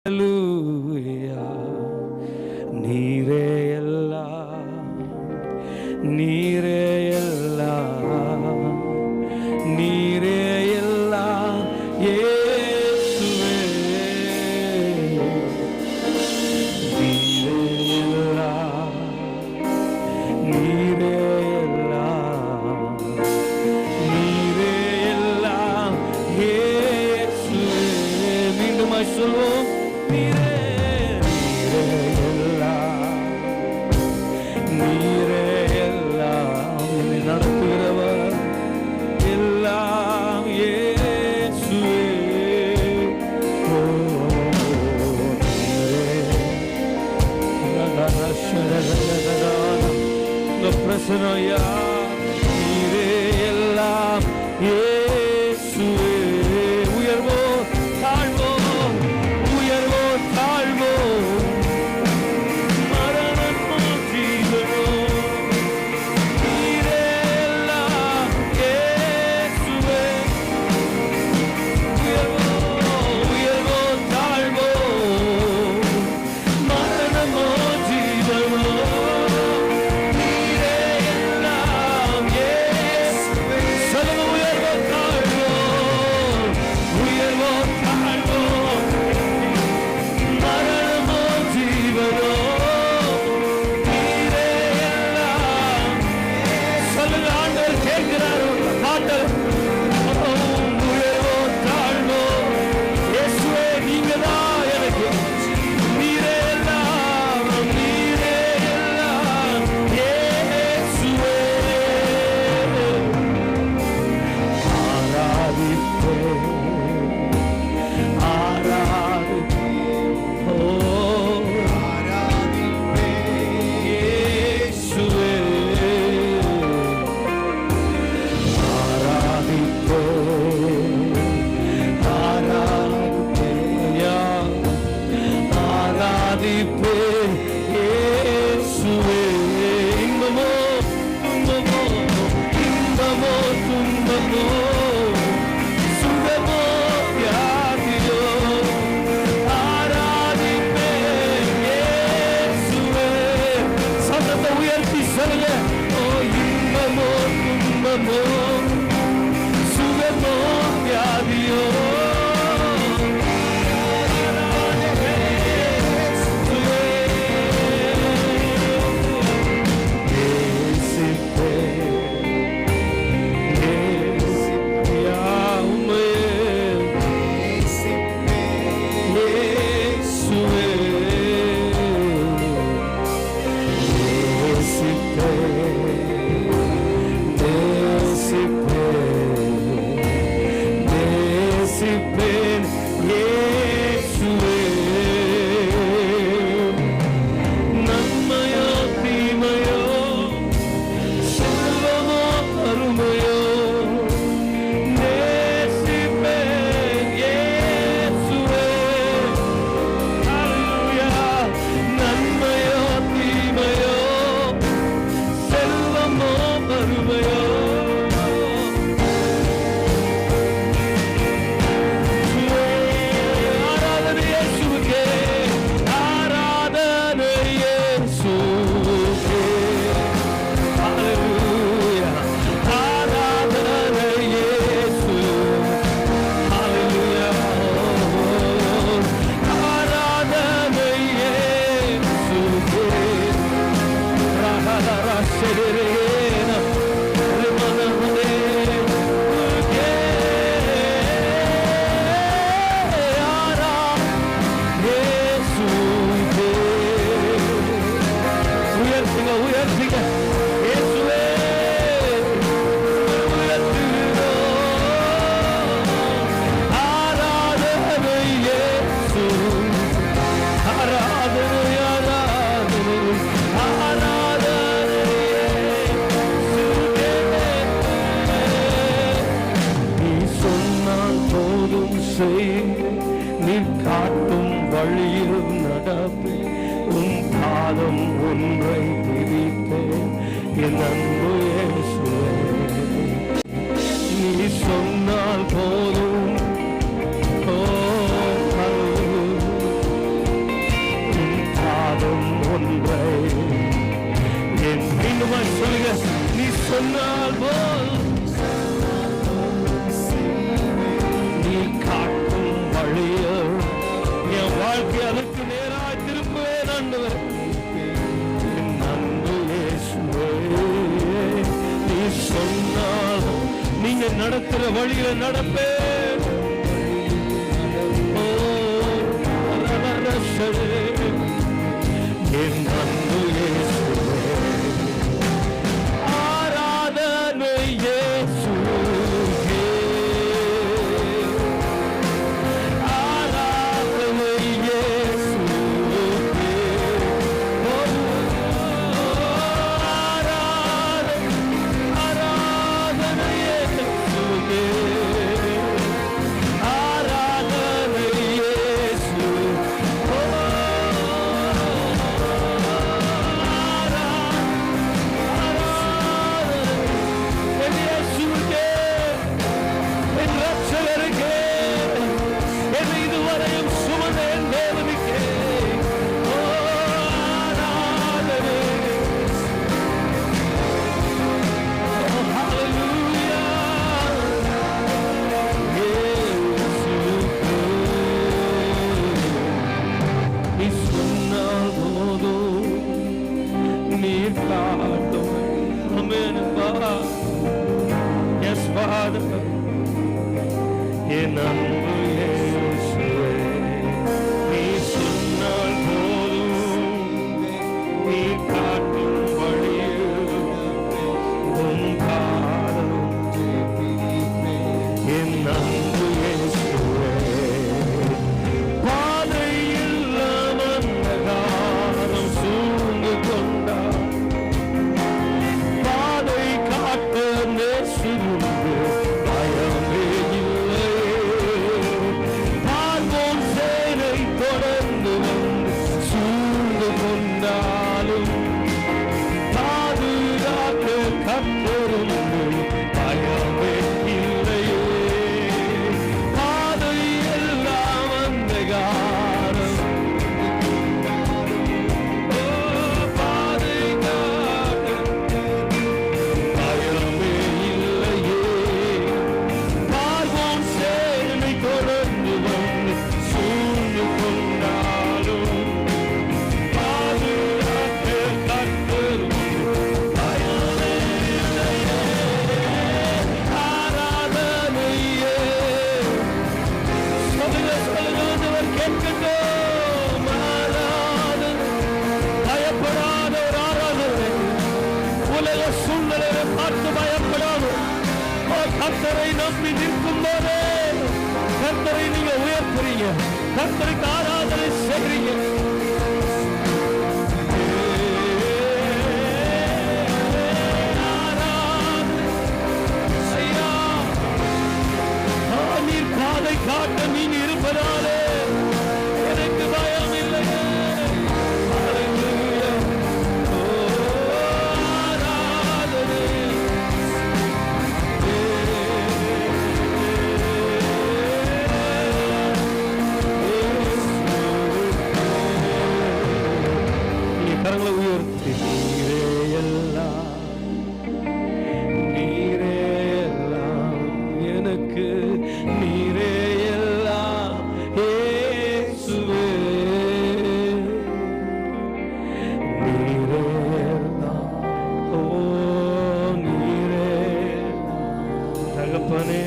ஹல்லேலூயா. நீரே எல்லாம், நீரே எல்லாம், நீரே எல்லாம் இயேசுவே. நீரே எல்லாம், நீரே எல்லாம், நீரே எல்லாம் இயேசுவே. மீண்டும் சொல்வோம், நீரே எல்லாம், என்னை நடத்துகிறவர் எல்லாம் இயேசுவே. உங்க பிரசனையா, நீரே எல்லாம் இயேசுவே. உயர்வோ தாழ்வோ, உயர்வோ தாழ்வோ, மரணமோ ஜீவனோ, நீரே எல்லாம் இயேசுவே. உயர்வோ, உயர்வோ தாழ்வோ, மரணமோ ஜீவனோ, நீரே எல்லாம் இயேசுவே. சொல்லுங்க, உயர்வோ தாழ்வோ, உயர்வோ தாழ்வோ, மரணமோ ஜீவனோ, நீரே எல்லாம். சொல்லுங்க, ஆண்டவர் கேட்கிறார் பாட்டல். உயர்வோ தாழ்வோ, இயேசுவே நீங்கதான் எனக்கு. நீரே எல்லாம், நீரே எல்லாம் இயேசுவே. ஆராதிப்பேன், ஆராதிப்பேன், ஓ இயேசுவே. ஆராதிப்பேன், ஆராதிப்பேன், ஆராதிப்பேன் இயேசுவே. இன்பமோ துன்பமோ, இன்பமோ துன்பமோ, சுகமோ வியாதியோ, ஆராதிப்பேன் இயேசுவே. சத்தத்தை உயர்த்தி சொல்லுங்க, ஓ இன்பமோ துன்பமோ, சுகமோ வியாதியோ, நன்மையோ தீமையோ, செல்வமோ அருமையோ, நேசிப்பேன் இயேசுவே. ஹல்லேலூயா. நன்மையோ தீமையோ, செல்வமோ அருமையோ, ஆராதனை இயேசுவுக்கே, ஆராதனை இயேசுவுக்கே. ஹல்லேலூயா. ஆராதனை இயேசு. ஹல்லேலூயா. ஆராதனை இயேசுவுக்கே. ரஹரரஷரேன ரிமனமனே உக்கே. இயேசுவே. உயர்த்துங்க, உயர்த்துங்க இயேசுவே. உயர்த்துகிறோம். ஆராதனை இயேசு. ஆராதனை, ஆராதனை, ஆராதனை இயேசுவே. நீ சொன்னால் போதும் செய், நீ காட்டும் வழியில் நடப்பேன், உன் பாதம் ஒன்றை பிடிப்பேன், என் அன்பு இயேசுவே. நீ சொன்னால் போதும், ஓ சொன்னால் போல் நீ காட்டும் வழியோ என் வாழ்க்கை அதுக்கு நேராய் திரும்புவேன் ஆண்டவரே. என் அன்பு இயேசுவே, நீ சொன்னால் நீங்க நடத்துற வழியில நடப்பேன். என் அன்பு இயேசுவே, ஆராதனை இயேசுவே, ஆராதனை இயேசுவே, ஆராதனை இயேசுவே, ஆராதனை இயேசுவே. Yes, Father, என் அன்பு இயேசுவே, நீ சொன்னால் போதும், நீ காட்டும் வழியில் உன் பாதம் என் அன்பு இயேசுவே, பாதையில் அமர்ந்தகாரம் சூழ்ந்து கொண்டார், பாதை காட்ட நேசிருந்து பயமே இல்லையே, பார்வோன் சேனை தொடர்ந்து வந்து சூழ்ந்து கொண்டாலும் பாதுகாக்க கர்த்தருந்து பயமே இல்லையே, பாதை எல்லாம் அந்தகாரம், பாதை காக்க பயமே இல்லையே, பார்வோன் சேனை தொடர்ந்து வந்து சூழ்ந்து கொண்டாலும் பாதுகாக்க கர்த்தருந்து பயமே இல்லையே, ஆராதனையே. சொல்லுகிறவர் கேட்கட்டும், ஆராதனை, பயப்படாத ஒரு ஆராதனை, உலக சூழ்நிலையை பார்த்து பயப்படாது, கர்த்தரை நம்பி நிற்கும் போதே கர்த்தரை நீங்க உயர்த்துறீங்க, கர்த்தருக்கு ஆராதனை செய்றீங்க. ஆராதனை ஐயா, நீர் பாதை காட்ட நீங்க இருப்பதாலே எனக்கு பயம் இல்லையே. Hallelujah. ஆராதனை கரங்களை உயர்த்தி நீரே எல்லாம் எனக்கு, நீரே எல்லாம் இயேசுவே, நீரே எல்லாம், ஓ நீரே தகப்பனே.